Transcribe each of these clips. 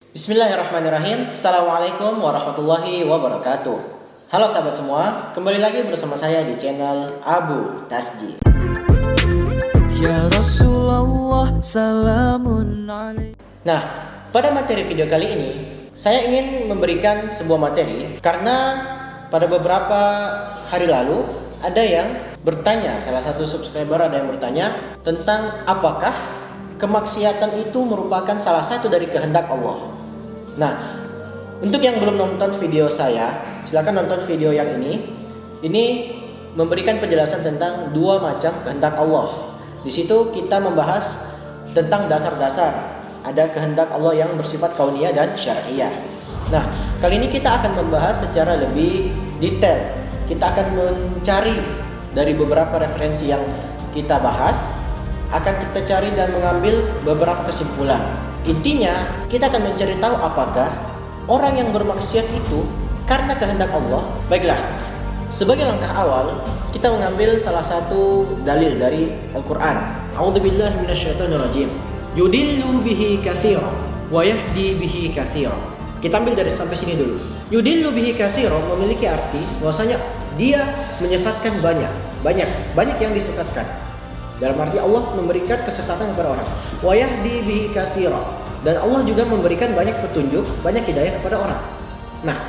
Bismillahirrahmanirrahim. Assalamualaikum warahmatullahi wabarakatuh. Halo sahabat semua, kembali lagi bersama saya di channel Abu Tasji. Ya Rasulullah salamun alaik. Nah, pada materi video kali ini saya ingin memberikan sebuah materi karena pada beberapa hari lalu ada yang bertanya, salah satu subscriber ada yang bertanya tentang apakah kemaksiatan itu merupakan salah satu dari kehendak Allah. Nah, untuk yang belum nonton video saya, silakan nonton video yang ini. Ini memberikan penjelasan tentang dua macam kehendak Allah. Di situ kita membahas tentang dasar-dasar. Ada kehendak Allah yang bersifat kauniyah dan syar'iyah. Nah, kali ini kita akan membahas secara lebih detail. Kita akan mencari dari beberapa referensi yang kita bahas, akan kita cari dan mengambil beberapa kesimpulan. Intinya, kita akan mencari tahu apakah orang yang bermaksiat itu karena kehendak Allah. Baiklah, sebagai langkah awal, kita mengambil salah satu dalil dari Al-Quran. A'udzubillahi minasyaitonirrajim. Yudillu bihi katsiran wa yahdi bihi katsiran. Kita ambil dari sampai sini dulu. Yudillu bihi katsiran memiliki arti bahwasanya dia menyesatkan banyak yang disesatkan. Dalam arti Allah memberikan kesesatan kepada orang. Wa yahdi bihi katsira. Dan Allah juga memberikan banyak petunjuk, banyak hidayah kepada orang. Nah,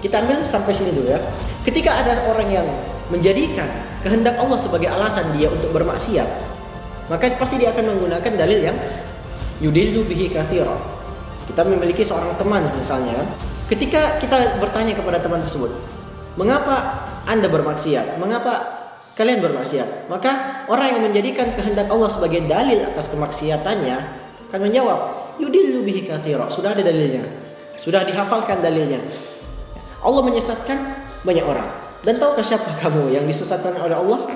kita ambil sampai sini dulu ya. Ketika ada orang yang menjadikan kehendak Allah sebagai alasan dia untuk bermaksiat, maka pasti dia akan menggunakan dalil yang yudillu bihi katsira. Kita memiliki seorang teman misalnya, ketika kita bertanya kepada teman tersebut, "Mengapa Anda bermaksiat? Mengapa kalian bermaksiat?" Maka orang yang menjadikan kehendak Allah sebagai dalil atas kemaksiatannya akan menjawab, yudillu bihi katsira. Sudah ada dalilnya, sudah dihafalkan dalilnya. Allah menyesatkan banyak orang. Dan tahukah siapa kamu yang disesatkan oleh Allah?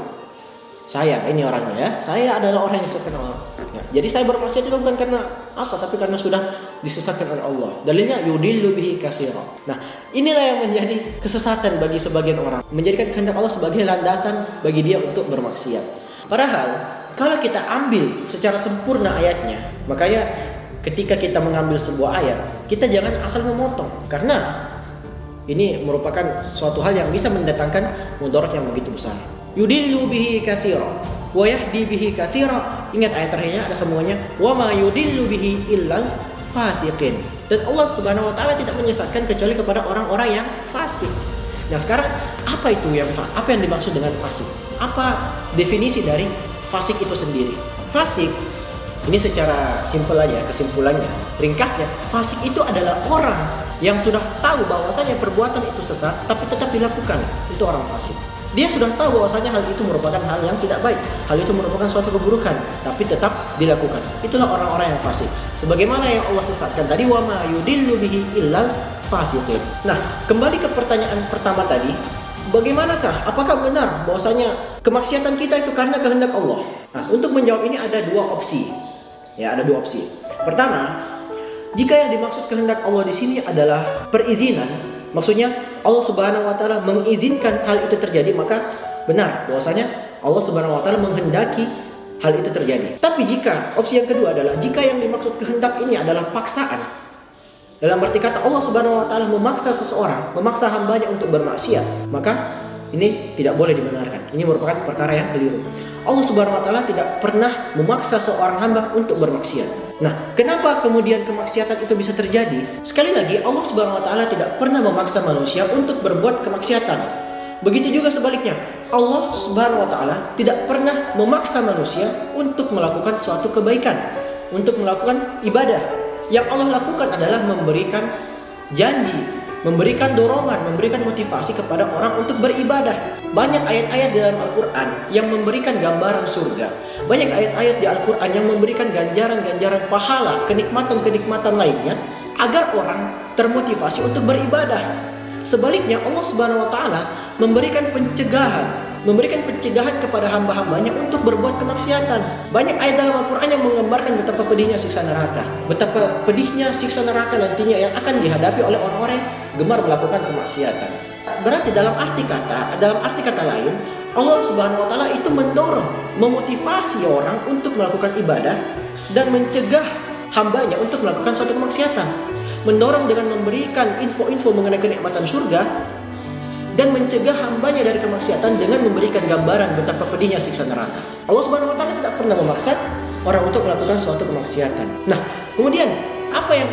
Saya, ini orangnya ya. Saya adalah orang yang disesatkan oleh Allah ya. Jadi saya bermaksiat itu bukan karena apa, tapi karena sudah disesatkan oleh Allah. Dalilnya yudillu bihi katsira. Nah, inilah yang menjadi kesesatan bagi sebagian orang, menjadikan kehendak Allah sebagai landasan bagi dia untuk bermaksiat. Padahal kalau kita ambil secara sempurna ayatnya, makanya ketika kita mengambil sebuah ayat, kita jangan asal memotong, karena ini merupakan suatu hal yang bisa mendatangkan mudarat yang begitu besar. Yudillu bihi katsira wa yahdi bihi katsira. Ingat ayat terakhirnya ada semuanya, wa ma yudillu bihi illal fasiqin. Dan Allah Subhanahu wa taala tidak menyesatkan kecuali kepada orang-orang yang fasik. Nah, sekarang apa yang dimaksud dengan fasik? Apa definisi dari fasik itu sendiri? Fasik ini secara simpel aja, kesimpulannya, ringkasnya, fasik itu adalah orang yang sudah tahu bahwasanya perbuatan itu sesat tapi tetap dilakukan. Itu orang fasik. Dia sudah tahu bahwasanya hal itu merupakan hal yang tidak baik, hal itu merupakan suatu keburukan, tapi tetap dilakukan. Itulah orang-orang yang fasik. Sebagaimana yang Allah sesatkan tadi, wa ma yudillu bihi illal fasiqin. Nah, kembali ke pertanyaan pertama tadi, bagaimanakah? Apakah benar bahwasanya kemaksiatan kita itu karena kehendak Allah? Nah, untuk menjawab ini ada dua opsi. Ya, ada dua opsi. Pertama, jika yang dimaksud kehendak Allah di sini adalah perizinan, maksudnya Allah Subhanahu wa taala mengizinkan hal itu terjadi, maka benar bahwasanya Allah Subhanahu wa taala menghendaki hal itu terjadi. Tapi jika opsi yang kedua adalah jika yang dimaksud kehendak ini adalah paksaan, dalam arti kata Allah Subhanahu wa taala memaksa seseorang, memaksa hambanya untuk bermaksiat, maka ini tidak boleh dibenarkan. Ini merupakan perkara yang keliru. Allah Subhanahu wa taala tidak pernah memaksa seorang hamba untuk bermaksiat. Nah, kenapa kemudian kemaksiatan itu bisa terjadi? Sekali lagi, Allah Subhanahu wa taala tidak pernah memaksa manusia untuk berbuat kemaksiatan. Begitu juga sebaliknya, Allah Subhanahu wa taala tidak pernah memaksa manusia untuk melakukan suatu kebaikan, untuk melakukan ibadah. Yang Allah lakukan adalah memberikan janji, memberikan dorongan, memberikan motivasi kepada orang untuk beribadah. Banyak ayat-ayat di dalam Al-Quran yang memberikan gambaran surga. Banyak ayat-ayat di Al-Quran yang memberikan ganjaran-ganjaran pahala, kenikmatan-kenikmatan lainnya, agar orang termotivasi untuk beribadah. Sebaliknya, Allah Subhanahu wa taala memberikan pencegahan kepada hamba-hambanya untuk berbuat kemaksiatan. Banyak ayat dalam Al-Quran yang menggambarkan betapa pedihnya siksa neraka, betapa pedihnya siksa neraka nantinya yang akan dihadapi oleh orang-orang yang gemar melakukan kemaksiatan. Berarti dalam arti kata lain, Allah Subhanahu wa taala itu mendorong, memotivasi orang untuk melakukan ibadah dan mencegah hambanya untuk melakukan suatu kemaksiatan. mendorong dengan memberikan info-info mengenai kenikmatan surga, dan mencegah hambanya dari kemaksiatan dengan memberikan gambaran betapa pedihnya siksa neraka. Allah Subhanahu wa taala tidak pernah memaksa orang untuk melakukan suatu kemaksiatan. Nah, kemudian apa yang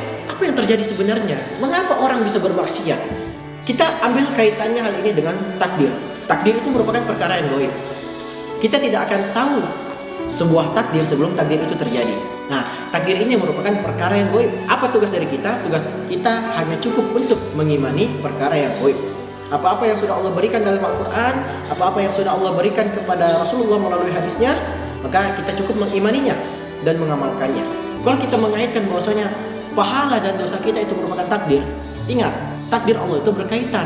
terjadi sebenarnya? Mengapa orang bisa bermaksiat? Kita ambil kaitannya hal ini dengan takdir. Takdir itu merupakan perkara yang gaib. Kita tidak akan tahu sebuah takdir sebelum takdir itu terjadi. Nah, takdir ini merupakan perkara yang gaib. Apa tugas dari kita? Tugas kita hanya cukup untuk mengimani perkara yang gaib. Apa-apa yang sudah Allah berikan dalam Al-Quran, apa-apa yang sudah Allah berikan kepada Rasulullah melalui hadisnya, maka kita cukup mengimaninya dan mengamalkannya. Kalau kita mengaitkan bahwasanya pahala dan dosa kita itu merupakan takdir, ingat, takdir Allah itu berkaitan.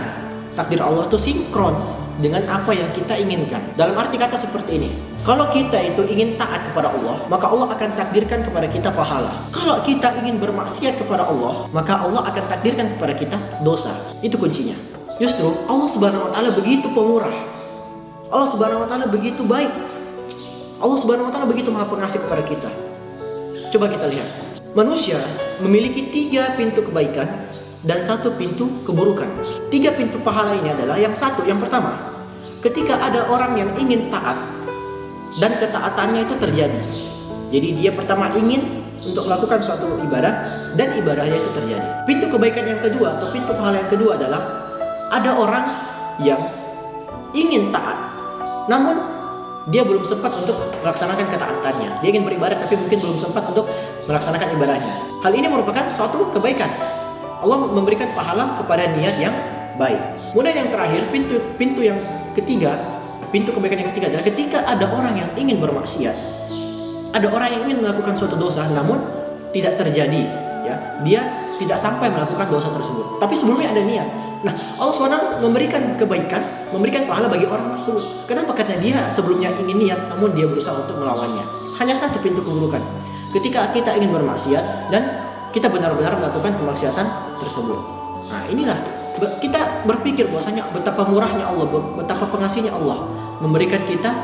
Takdir Allah itu sinkron dengan apa yang kita inginkan. Dalam arti kata seperti ini, kalau kita itu ingin taat kepada Allah, maka Allah akan takdirkan kepada kita pahala. Kalau kita ingin bermaksiat kepada Allah, maka Allah akan takdirkan kepada kita dosa. Itu kuncinya. Justru Allah Subhanahu wa taala begitu pemurah. Allah Subhanahu wa taala begitu baik. Allah Subhanahu wa taala begitu maha pengasih kepada kita. Coba kita lihat. Manusia memiliki 3 pintu kebaikan dan 1 pintu keburukan. 3 pintu pahala ini adalah yang pertama, ketika ada orang yang ingin taat dan ketaatannya itu terjadi. Jadi dia pertama ingin untuk melakukan suatu ibadah dan ibadahnya itu terjadi. Pintu kebaikan yang kedua atau pintu pahala yang kedua adalah ada orang yang ingin taat, namun dia belum sempat untuk melaksanakan ketaatannya. Dia ingin beribadah tapi mungkin belum sempat untuk melaksanakan ibadahnya. Hal ini merupakan suatu kebaikan. Allah memberikan pahala kepada niat yang baik. Kemudian yang terakhir, pintu yang ketiga, pintu kebaikan yang ketiga adalah ketika ada orang yang ingin bermaksiat. Ada orang yang ingin melakukan suatu dosa namun tidak terjadi, ya. Dia tidak sampai melakukan dosa tersebut. Tapi sebelumnya ada niat. Nah, Allah SWT memberikan kebaikan, memberikan pahala bagi orang tersebut. Kenapa? Karena dia sebelumnya ingin niat, namun dia berusaha untuk melawannya. Hanya 1 pintu keburukan. Ketika kita ingin bermaksiat dan kita benar-benar melakukan kemaksiatan tersebut. Nah, inilah kita berpikir bahwasanya betapa murahnya Allah, betapa pengasihnya Allah memberikan kita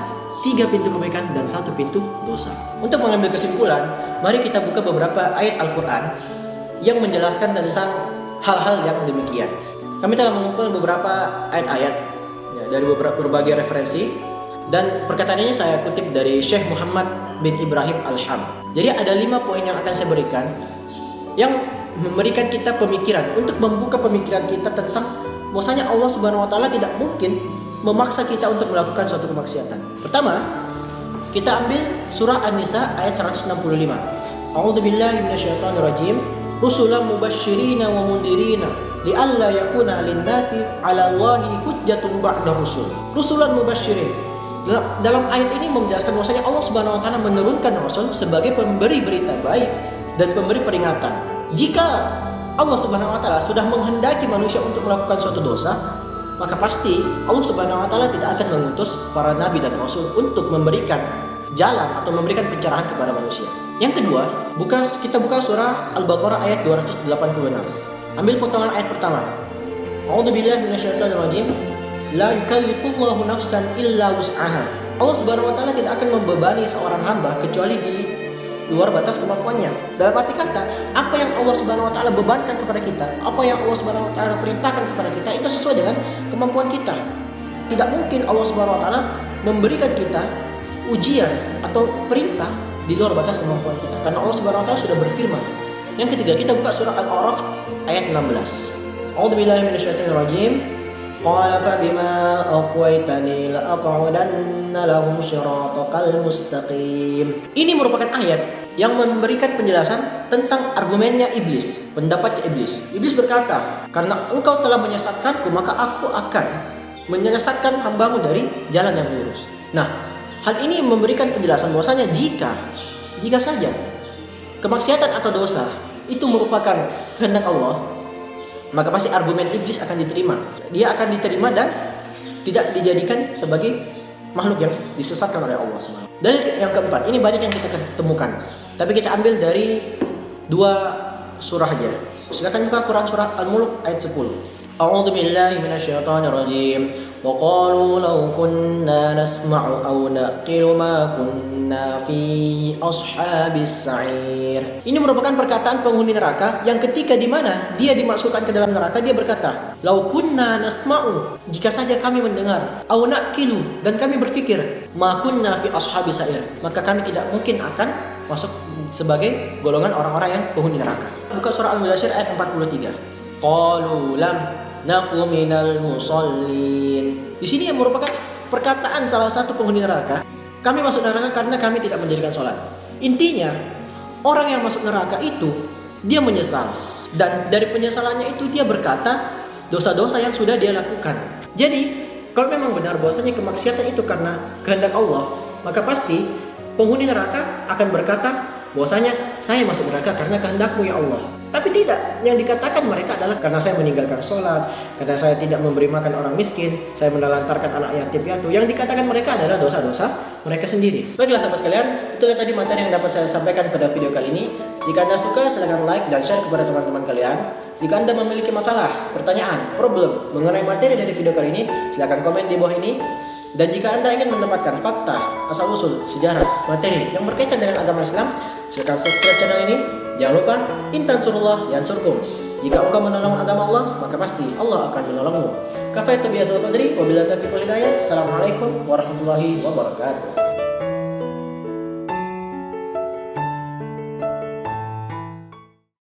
3 pintu kebaikan dan 1 pintu dosa. Untuk mengambil kesimpulan, mari kita buka beberapa ayat Al-Quran yang menjelaskan tentang hal-hal yang demikian. Kami telah mengumpulkan beberapa ayat-ayat ya, dari berbagai referensi, dan perkataan ini saya kutip dari Syekh Muhammad bin Ibrahim Al-Ham. Jadi ada 5 poin yang akan saya berikan yang memberikan kita pemikiran, untuk membuka pemikiran kita tentang bahwasanya Allah Subhanahu wa taala tidak mungkin memaksa kita untuk melakukan suatu kemaksiatan. Pertama, kita ambil surah An-Nisa ayat 165. A'udzubillahi minasyaitonirrajim. Rusulan mubasysyirina wa mundhirina li'alla yakuna lin-nasi 'ala Allahi hujjatun ba'da rusul. Rusulan mubasysyirin. Dalam ayat ini menjelaskan bahwasanya Allah Subhanahu wa taala menurunkan rasul sebagai pemberi berita baik dan pemberi peringatan. Jika Allah Subhanahu wa taala sudah menghendaki manusia untuk melakukan suatu dosa, maka pasti Allah Subhanahu wa taala tidak akan mengutus para nabi dan rasul untuk memberikan jalan atau memberikan pencerahan kepada manusia. Yang kedua, kita buka surah Al-Baqarah ayat 286. Ambil potongan ayat pertama. A'udzubillahi minasyaitonirrajim. La yukallifullahu nafsan illa wus'aha. Allah Subhanahu wa taala tidak akan membebani seorang hamba kecuali di luar batas kemampuannya. Dalam arti kata, apa yang Allah Subhanahu wa taala bebankan kepada kita, apa yang Allah Subhanahu wa taala perintahkan kepada kita, itu sesuai dengan kemampuan kita. Tidak mungkin Allah Subhanahu wa taala memberikan kita ujian atau perintah di luar batas kemampuan kita, karena Allah Subhanahu wa taala sudah berfirman. Yang ketiga, kita buka surah Al-A'raf ayat 16. A'udzubillahi minasyaitonirrajim. Qala fa bima aqwaitani la aq'udanna lahum shiratal mustaqim. Ini merupakan ayat yang memberikan penjelasan tentang argumennya iblis, pendapatnya iblis. Iblis berkata, "Karena engkau telah menyesatkanku, maka aku akan menyesatkan hambamu dari jalan yang lurus." Nah, hal ini memberikan penjelasan bahwasanya jika saja kemaksiatan atau dosa itu merupakan kehendak Allah, maka pasti argumen iblis akan diterima. Dia akan diterima dan tidak dijadikan sebagai makhluk yang disesatkan oleh Allah SWT. Dalil yang keempat, ini banyak yang kita temukan, tapi kita ambil dari 2 surah aja. Silakan buka Quran surah Al-Mulk ayat 10. A'udzubillahi minasyaitonirrajim. Wa qalu law kunna nasma'u aw naqilu ma kunna kunna fi ashabis sa'ir. Ini merupakan perkataan penghuni neraka yang ketika di mana dia dimasukkan ke dalam neraka dia berkata, "Lau kunna nasma'u," jika saja kami mendengar, "au naqilu," dan kami berpikir, "ma kunna fi ashabis sa'ir," maka kami tidak mungkin akan masuk sebagai golongan orang-orang yang penghuni neraka. Buka surah Al-Mudaththir ayat 43. Qalu lam naku minal musallin. Di sini yang merupakan perkataan salah satu penghuni neraka, kami masuk neraka karena kami tidak mendirikan sholat. Intinya, orang yang masuk neraka itu dia menyesal, dan dari penyesalannya itu dia berkata dosa-dosa yang sudah dia lakukan. Jadi, kalau memang benar bahwasanya kemaksiatan itu karena kehendak Allah, maka pasti penghuni neraka akan berkata bahwasanya saya masuk neraka karena kehendak-Mu ya Allah. Tapi tidak, yang dikatakan mereka adalah karena saya meninggalkan sholat, karena saya tidak memberi makan orang miskin, saya menelantarkan anak yatim piatu. Yang dikatakan mereka adalah dosa-dosa mereka sendiri. Baiklah sahabat sekalian, itulah tadi materi yang dapat saya sampaikan pada video kali ini. Jika Anda suka, silakan like dan share kepada teman-teman kalian. Jika Anda memiliki masalah, pertanyaan, problem mengenai materi dari video kali ini, silakan komen di bawah ini. Dan jika Anda ingin mendapatkan fakta, asal-usul, sejarah, materi yang berkaitan dengan agama Islam, silakan subscribe channel ini. Jangan lupa, in tansurullah yansurkum. Jika engkau menolong agama Allah, maka pasti Allah akan menolongmu. Kafaitu bihadzal qadri wa billahi taufiq wal hidayah. Assalamualaikum warahmatullahi wabarakatuh.